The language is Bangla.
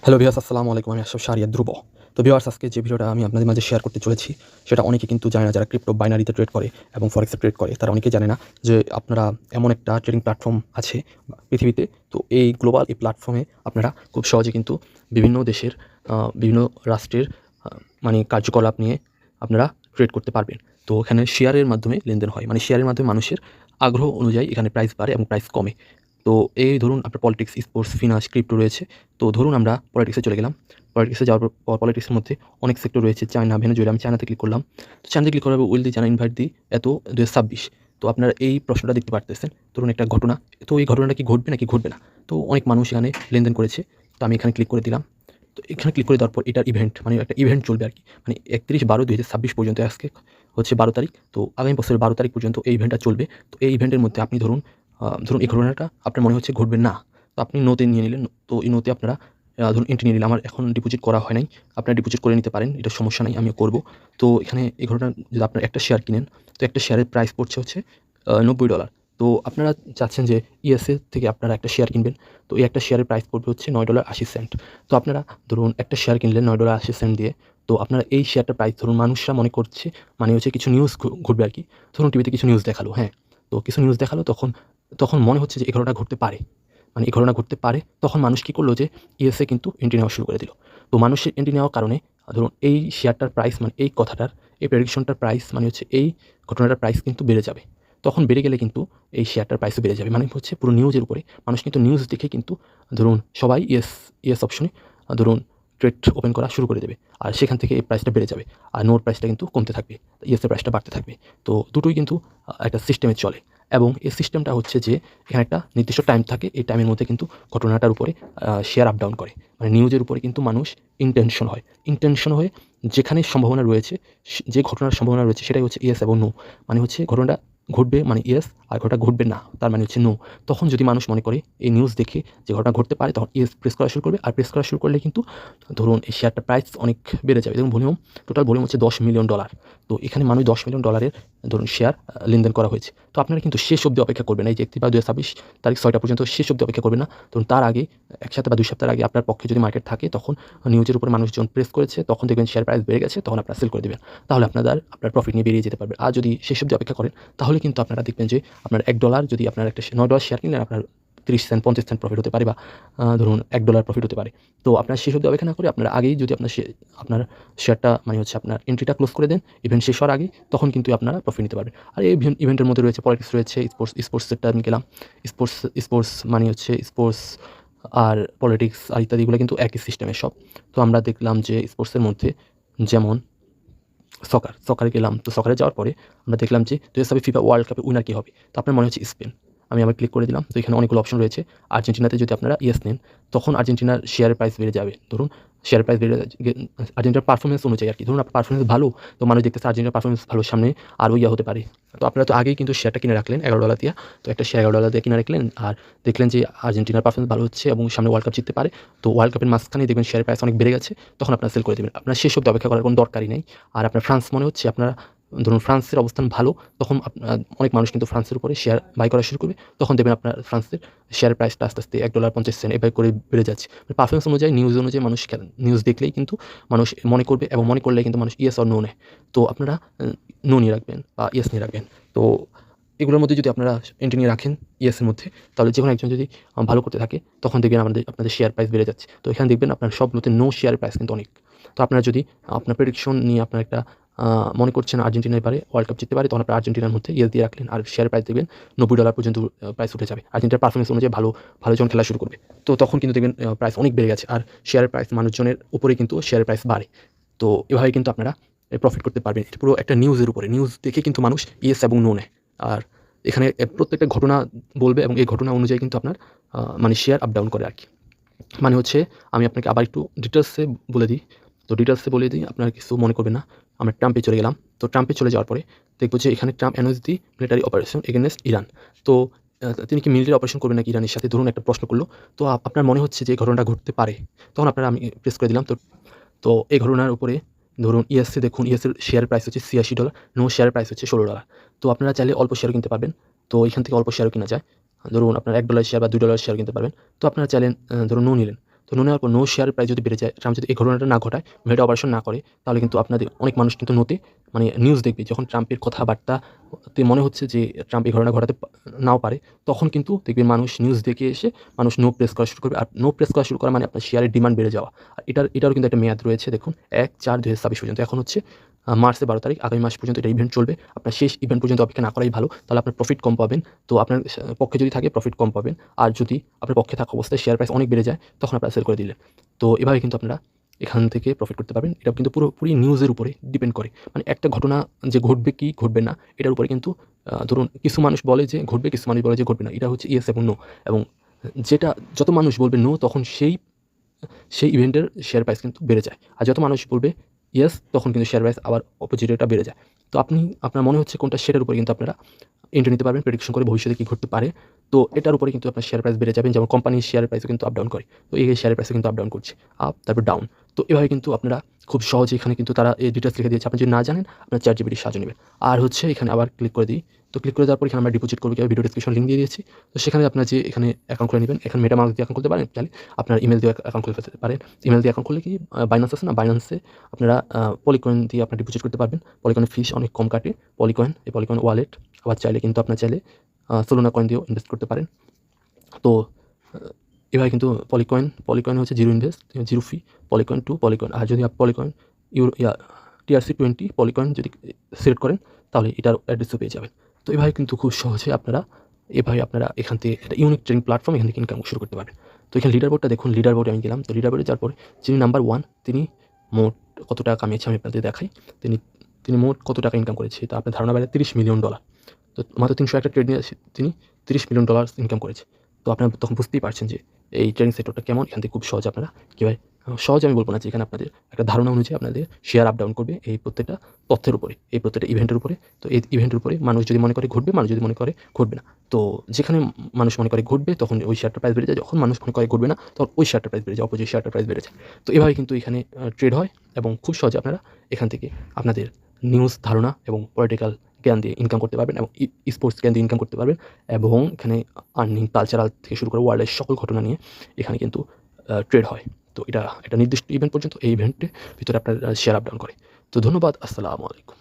হ্যালো ভিউয়ার্স, আসসালামু আলাইকুম। আমি আশরাফ শাহরিয়ার ধ্রুব। তো ভিউয়ার্স, আজকে যে ভিডিওটা আমি আপনাদের মাঝে শেয়ার করতে চলেছি, সেটা অনেকে কিন্তু জানে না। যারা ক্রিপ্টো বাইনারিতে ট্রেড করে এবং ফরেক্সে ট্রেড করে, তারা অনেকেই জানে না যে আপনারা এমন একটা ট্রেডিং প্ল্যাটফর্ম আছে পৃথিবীতে। তো এই গ্লোবাল এই প্ল্যাটফর্মে আপনারা খুব সহজে কিন্তু বিভিন্ন দেশের বিভিন্ন রাষ্ট্রের মানে কার্যকলাপ নিয়ে আপনারা ট্রেড করতে পারবেন। তো এখানে শেয়ারের মাধ্যমে লেনদেন হয়, মানে শেয়ারের মাধ্যমে মানুষের আগ্রহ অনুযায়ী এখানে প্রাইস বাড়ে এবং প্রাইস কমে। তো এই ধরুন আপনার পলিটিক্স, স্পোর্টস, ফিনান্স, ক্রিপ্টো রয়েছে। তো ধরুন আমরা পলিটিক্সে চলে গেলাম। পলিটিক্সে যাওয়ার পর পলিটিক্সের মধ্যে অনেক সেক্টর রয়েছে। China, Venezuela. আমি চায়নাতে ক্লিক করলাম। তো চায়নাতে ক্লিক করার পর উইল দি চায়না ইনভাইট দি এত 2026। তো আপনারা এই প্রশ্নটা দেখতে পারতেছেন। ধরুন একটা ঘটনা। তো এই ঘটনাটা কি ঘটবে নাকি ঘটবে না? তো অনেক মানুষ এখানে লেনদেন করেছে। তো আমি এখানে ক্লিক করে দিলাম। তো এখানে ক্লিক করে দেওয়ার পর এটার ইভেন্ট, মানে একটা ইভেন্ট চলবে আরকি। মানে 31/12/2026 পর্যন্ত, আজকে হচ্ছে 12 তারিখ। তো আগামী বছরের 12 তারিখ পর্যন্ত এই ইভেন্টটা চলবে। তো এই ইভেন্টের মধ্যে আপনি ধরুন এই ঘটনাটা আপনার মনে হচ্ছে ঘটবে না। তো আপনি নোতে নিয়ে নিলেন। তো এই নোতে আপনারা ধরুন এন্ট্রি নিয়ে নিলাম। আমার এখন ডিপোজিট করা হয় নাই। আপনারা ডিপোজিট করে নিতে পারেন। এটা সমস্যা নাই, আমিও করব। তো এখানে এই ঘটনা যদি আপনারা একটা শেয়ার কিনেন, তো একটা শেয়ারের প্রাইস পড়ছে হচ্ছে $90। তো আপনারা চাচ্ছেন যে ইএসএ থেকে আপনারা একটা শেয়ার কিনবেন। তো এই একটা শেয়ারের প্রাইস পড়বে হচ্ছে $9.80। তো আপনারা ধরুন একটা শেয়ার কিনলেন $9.80 দিয়ে। তো আপনারা এই শেয়ারটার প্রাইস ধরুন মানুষরা মনে করছে মানে হচ্ছে কিছু নিউজ ঘটবে আরকি। ধরুন টিভিতে কিছু নিউজ দেখালো, হ্যাঁ? তো কিছু নিউজ দেখালো, তখন তখন মনে হচ্ছে যে এই ঘটনাটা ঘটতে পারে। মানে এই ঘটনা ঘটতে পারে। তখন মানুষ কী করলো যে ইএসএ কিন্তু এন্ট্রি নেওয়া শুরু করে দিল। তো মানুষের এন্ট্রি নেওয়ার কারণে ধরুন এই শেয়ারটার প্রাইস, মানে এই কথাটার, এই প্রেডিকশনটার প্রাইস, মানে হচ্ছে এই ঘটনাটার প্রাইস কিন্তু বেড়ে যাবে। তখন বেড়ে গেলে কিন্তু এই শেয়ারটার প্রাইসও বেড়ে যাবে। মানে হচ্ছে পুরো নিউজের উপরে মানুষ কিন্তু নিউজ দেখে কিন্তু ধরুন সবাই ইয়েস অপশনে ধরুন ট্রেড ওপেন করা শুরু করে দেবে। আর সেখান থেকে এই প্রাইসটা বেড়ে যাবে। আর নোর প্রাইসটা কিন্তু কমতে থাকবে। ইয়েসের প্রাইসটা বাড়তে থাকবে। তো দুটোই কিন্তু একটা সিস্টেমে চলে। এবং এই সিস্টেমটা হচ্ছে যে এখানে একটা নির্দিষ্ট টাইম থাকে। এই টাইমের মধ্যে কিন্তু ঘটনাটার উপরে শেয়ার আপ ডাউন করে। মানে নিউজের উপরে কিন্তু মানুষ ইনটেনশন হয়ে যেখানে সম্ভাবনা রয়েছে, যে ঘটনার সম্ভাবনা রয়েছে সেটাই হচ্ছে ইয়েস এবং নো। মানে হচ্ছে ঘটনাটা ঘটবে মানে ইয়েস, আর ঘটনা ঘটবে না তার মানে হচ্ছে নো। তখন যদি মানুষ মনে করে এই নিউজ দেখে যে ঘটনা ঘটতে পারে, তখন ইয়েস প্রেস করা শুরু করবে। আর প্রেস করা শুরু করলে কিন্তু ধরুন এই শেয়ারটার প্রাইস অনেক বেড়ে যাবে। দেখুন টোটাল ভলিউম হচ্ছে $10 মিলিয়ন। তো এখানে মানুষ $10 মিলিয়ন ধরুন শেয়ার লেনদেন করা হয়েছে। তো আপনারা কিন্তু শেষ অবধি অপেক্ষা করবেন। এই যে 31/12/2026 তারিখ 6টা পর্যন্ত শেষ অবধি অপেক্ষা করবেন না। ধরুন তার আগে ১ সপ্তাহ বা ২ সপ্তাহের আগে আপনার পক্ষে যদি মার্কেট থাকে, তখন নিউজের উপরে মানুষজন প্রেস করেছে, তখন দেখবেন শেয়ার প্রাইস বেড়ে গেছে, তখন আপনারা সেল করে দিবেন। তাহলে আপনার প্রফিট নিয়ে বেরিয়ে যেতে পারবেন। আর যদি শেষ অবধি অপেক্ষা করেন, তাহলে কিন্তু আপনারা দেখবেন যে আপনার $1 যদি আপনার একটা $9 শেয়ার কিনলেন, আপনার 30 সেন্ট 50 সেন্ট প্রফিট হতে পারে, বা ধরুন $1 প্রফিট হতে পারে। তো আপনার শেষ অবধি অপেক্ষা না করে আপনারা আগেই যদি আপনার শেয়ারটা, মানে হচ্ছে আপনার এন্ট্রিটা ক্লোজ করে দেন ইভেন্ট শেষ হওয়ার আগে, তখন কিন্তু আপনারা প্রফিট নিতে পারবেন। আর এই ইভেন্টের মধ্যে রয়েছে পলিটিক্স, রয়েছে স্পোর্টস সেক্টর আমি গেলাম। স্পোর্টস মানে হচ্ছে স্পোর্টস আর পলিটিক্স আর ইত্যাদিগুলো কিন্তু একই সিস্টেমের সব। তো আমরা দেখলাম যে স্পোর্টসের মধ্যে যেমন সকারে গেলাম। তো সকারে যাওয়ার পরে আমরা দেখলাম যে 2026 ফিফা ওয়ার্ল্ড কাপের উইনার কী হবে? তো আপনার মনে হচ্ছে স্পেন। আমি আবার ক্লিক করে দিলাম। তো এখানে অনেকগুলো অপশন রয়েছে। আর্জেন্টিনাতে যদি আপনারা ইয়েস নেন, তখন আর্জেন্টিনার শেয়ারের প্রাইস বেড়ে যাবে। ধরুন শেয়ারের প্রাইস বেড়ে আর্জেন্টিনার পারফরম্যান্স অনুযায়ী আরকি। ধরুন আপনার পারফরম্যান্স ভালো, তো মানুষ দেখতেছে আর্জেন্টিনার পারফরম্যান্স ভালো, সামনে আরও হতে পারে। তো আপনারা তো আগেই কিন্তু শেয়ারটা কিনে রাখলেন $11 দিয়া। তো একটা শেয়ার $11 দিয়ে কিনে রাখলেন, আর দেখলেন যে আর্জেন্টিনার পারফরম্যান্স ভালো হচ্ছে এবং সামনে ওয়ার্ল্ড কাপ জিততে পারে। তো ওয়ার্ল্ড কাপের মাঝখানে দেখবেন শেয়ারের প্রাইস অনেক বেড়ে গেছে, তখন আপনারা সেল করে দেবেন। আপনার শেষ অবধি অপেক্ষা করার কোনো দরকারই নেই। আর আপনার ফ্রান্স মনে হচ্ছে, আপনারা ধরুন ফ্রান্সের অবস্থান ভালো, তখন অনেক মানুষ কিন্তু ফ্রান্সের উপরে শেয়ার বাই করা শুরু করবে। তখন দেখবেন আপনার ফ্রান্সের শেয়ারের প্রাইসটা আস্তে আস্তে $1.50 এভাবে করে বেড়ে যাচ্ছে। পারফরমেন্স অনুযায়ী, নিউজ অনুযায়ী মানুষ নিউজ দেখলেই কিন্তু মানুষ মনে করবে, এবং মনে করলে কিন্তু মানুষ ইয়েস অর নো নেয়। তো আপনারা নো নিয়ে রাখবেন বা ইয়েস নিয়ে রাখবেন। তো এগুলোর মধ্যে যদি আপনারা এন্ট্রি নিয়ে রাখেন ইয়েসের মধ্যে, তাহলে যেকোনো একজন যদি ভালো করতে থাকে, তখন দেখবেন আপনাদের শেয়ার প্রাইস বেড়ে যাচ্ছে। তো এখানে দেখবেন আপনার সবগুলোতে নো শেয়ারের প্রাইস কিন্তু অনেক। তো আপনারা যদি আপনার প্রেডিকশন নিয়ে আপনার একটা মনে করছেন আর্জেন্টিনা এবারে ওয়ার্ল্ড কাপ জিততে পারে, তখন আপনার আর্জেন্টিনার মধ্যে ইয়েস দিয়ে রাখলেন, আর শেয়ার প্রাইস দেখবেন $90 পর্যন্ত প্রাইস উঠে যাবে। আর্জেন্টিনার পারফরমেন্স অনুযায়ী ভালো যখন খেলা শুরু করবে, তো তখন কিন্তু দেখবেন প্রাইস অনেক বেড়ে গেছে। আর শেয়ারের প্রাইস মানুষজনের উপরে কিন্তু শেয়ারের প্রাইস বাড়ে। তো এভাবে কিন্তু আপনারা প্রফিট করতে পারবেন। এটা পুরো একটা নিউজের উপরে, নিউজ দেখে কিন্তু মানুষ ইয়েস এবং নো নেয়। আর এখানে প্রত্যেকটা ঘটনা বলবে, এবং এই ঘটনা অনুযায়ী কিন্তু আপনার মানে শেয়ার আপ ডাউন করে আরকি। মানে হচ্ছে, আমি আপনাকে আবার একটু ডিটেলসে বলে দিই। তো ডিটেলসে বলে দিই, আপনারা কিছু মনে করবেন না। আমরা ট্রাম্পে চলে গেলাম। তো ট্রাম্পে চলে যাওয়ার পরে দেখব যে এখানে ট্রাম্প অ্যানাউন্স দি মিলিটারি অপারেশন এগেইনস্ট ইরান। তো তিনি কি মিলিটারি অপারেশন করবেন নাকি ইরানের সাথে? ধরুন একটা প্রশ্ন করল। তো আপনার মনে হচ্ছে যে এই ঘটনাটা ঘটতে পারে। তখন আমি প্রেস করে দিলাম। তো এই ঘটনার উপরে ধরুন ইএসসি দেখুন, ইএসসির শেয়ার প্রাইস হচ্ছে $86, নো শেয়ারের প্রাইস হচ্ছে $16। তো আপনারা চাইলে অল্প শেয়ারও কিনতে পারবেন। তো এখান থেকে অল্প শেয়ারও কেনা যায়। ধরুন আপনার $1 শেয়ার বা $2 শেয়ার কিনতে পারবেন। তো আপনারা চাইলেন ধরুন নো নিলেন। তো তো নেওয়ার পর শেয়ারের প্রাইস যদি বেড়ে যায়, ট্রাম্প যদি এই ঘটনাটা না ঘটায়, ভেটো অপারেশন না করে, তাহলে কিন্তু আপনাদের অনেক মানুষ কিন্তু মানে নিউজ দেখবে যখন ট্রাম্পের কথাবার্তাতে মনে হচ্ছে যে ট্রাম্প এই ঘটনা ঘটাতে নাও পারে, তখন কিন্তু দেখবেন মানুষ নিউজ দেখে এসে মানুষ নো প্রেস করা শুরু করবে। আর নো প্রেস করা শুরু করা মানে আপনার শেয়ারের ডিমান্ড বেড়ে যাওয়া। আর এটারও কিন্তু একটা মেয়াদ রয়েছে, দেখুন 1/4/2026 পর্যন্ত। এখন হচ্ছে মার্চের 12 তারিখ, আগামী মাস পর্যন্ত এটা ইভেন্ট চলবে। আপনার শেষ ইভেন্ট পর্যন্ত অপেক্ষা না করাই ভালো, তাহলে আপনার প্রফিট কম পাবেন। তো আপনার পক্ষে যদি থাকে প্রফিট কম পাবেন, আর যদি আপনার পক্ষে থাকা অবস্থায় শেয়ার প্রাইস অনেক বেড়ে যায়, তখন আপনারা সেল করে দিলেন। তো এভাবে কিন্তু আপনারা এখান থেকে প্রফিট করতে পারবেন। এটা কিন্তু পুরোপুরি নিউজের উপরে ডিপেন্ড করে, মানে একটা ঘটনা যে ঘটবে কি ঘটবে না এটার উপরে কিন্তু ধরুন কিছু মানুষ বলে যে ঘটবে, কিছু মানুষ বলে যে ঘটবে না। এটা হচ্ছে ইয়েস এবং নো, এবং যেটা যত মানুষ বলবে নো, তখন সেই ইভেন্টের শেয়ার প্রাইস কিন্তু বেড়ে যায়। আর যত মানুষ বলবে ইয়েস, তখন কিন্তু শেয়ার প্রাইস আবার অপোজিটেটা বেড়ে যায়। তো আপনার মনে হচ্ছে কোনটা, সেটার উপরে কিন্তু আপনারা এন্ট্রি নিতে পারবেন, প্রেডিকশন করে ভবিষ্যতে কী ঘটতে পারে। তো এটার উপরে কিন্তু আপনার শেয়ার প্রাইস বেড়ে যাবেন। যেমন কোম্পানির শেয়ার প্রাইসও কিন্তু আপ ডাউন করে, তো এই শেয়ার প্রাইসও কিন্তু আপ ডাউন করছে, আপ তারপর ডাউন। তো এভাবে কিন্তু আপনারা খুব সহজে এখানে কিন্তু তারা এই ডিটেলস লিখে দিয়েছে। আপনি যদি না জানেন, আপনার ChatGPT সাহায্য নেবেন। আর হচ্ছে এখানে আবার ক্লিক করে দিই। তো ক্লিক করে দেওয়ার পর এখানে আমরা ডিপোজিট করবো, ভিডিও ডেসক্রিপশন লিঙ্ক দিয়ে দিয়েছি। তো সেখানে আপনার যে এখানে অ্যাকাউন্ট খুলে নেবেন, এখানে মেটামাস্ক দিয়ে অ্যাকাউন্ট খুলতে পারেন, চাইলে আপনার ইমেল দিয়ে অ্যাকাউন্ট খুলতে পারেন। ইমেল দিয়ে অ্যাকাউন্ট খুললে কি বাইন্যান্স আছে না, বাইন্যান্সে আপনারা পলিকয়েন দিয়ে আপনার ডিপোজিট করতে পারবেন। পলিকয়েনের ফিস অনেক কম কাটে। এই পলিকয়েন ওয়ালেট, আবার চাইলে কিন্তু আপনার চাইলে সোলোনা কয়েন দিয়েও ইনভেস্ট করতে পারেন। তো এভাবে কিন্তু পলিকয়েন হচ্ছে জিরো ইনভেস্ট, জিরো ফি, পলিকয়েন টু পলিকয়েন। আর যদি আপনি পলিকয়েন TRC20 পলিকয়েন যদি সিলেক্ট করেন, তাহলে এটার অ্যাড্রেসও পেয়ে যাবেন। তো এভাবে কিন্তু খুব সহজে আপনারা এখান থেকে একটা ইউনিক ট্রেডিং প্ল্যাটফর্ম, এখান থেকে ইনকাম শুরু করতে পারবেন। তো এখানে লিডার বোর্ডটা দেখুন, লিডার বোর্ডে আমি গেলাম। তো লিডার বোর্ডে যাওয়ার পরে যিনি নাম্বার 1, তিনি মোট কত টাকা কামিয়েছে আমি আপনাদের দেখাই। তিনি মোট কত টাকা ইনকাম করেছে, তা আপনার ধারণা বাইরে $30 মিলিয়ন। তো মাত্র 301টা ট্রেড নিয়ে তিনি $30 মিলিয়ন ইনকাম করেছে। তো আপনারা তখন বুঝতেই পারছেন যে এই ট্রেডিং সেক্টরটা কেমন। এখান থেকে খুব সহজে আপনারা কীভাবে, সহজে আমি বলবো না, যে এখানে আপনাদের একটা ধারণা অনুযায়ী আপনাদের শেয়ার আপ ডাউন করবে এই প্রত্যেকটা তথ্যের উপরে, এই প্রত্যেকটা ইভেন্টের উপরে। তো এই ইভেন্টের উপরে মানুষ যদি মনে করে ঘটবে, মানুষ যদি মনে করে ঘটবে না, তো যেখানে মানুষ মনে করে ঘটবে তখন ওই শেয়ারটার প্রাইস বেড়ে যায়, যখন মানুষ মনে করে ঘটবে না তখন ওই শেয়ারটার প্রাইস বেড়ে যায়, অপোজিট শেয়ারটার প্রাইস বেড়ে যায়। তো এভাবে কিন্তু এখানে ট্রেড হয়, এবং খুব সহজে আপনারা এখান থেকে আপনাদের নিউজ ধারণা এবং পলিটিক্যাল জ্ঞান দিয়ে ইনকাম করতে পারবেন, এবং স্পোর্টস জ্ঞান দিয়ে ইনকাম করতে পারবেন। এবং এখানে আর্নিং, কালচারাল থেকে শুরু করে ওয়ার্ল্ডের সকল ঘটনা নিয়ে এখানে কিন্তু ট্রেড হয়। তো এটা নির্দিষ্ট ইভেন্ট পর্যন্ত, এই ইভেন্টের ভিতরে আপনার শেয়ার আপ ডাউন করে। তো ধন্যবাদ, আসসালামু আলাইকুম।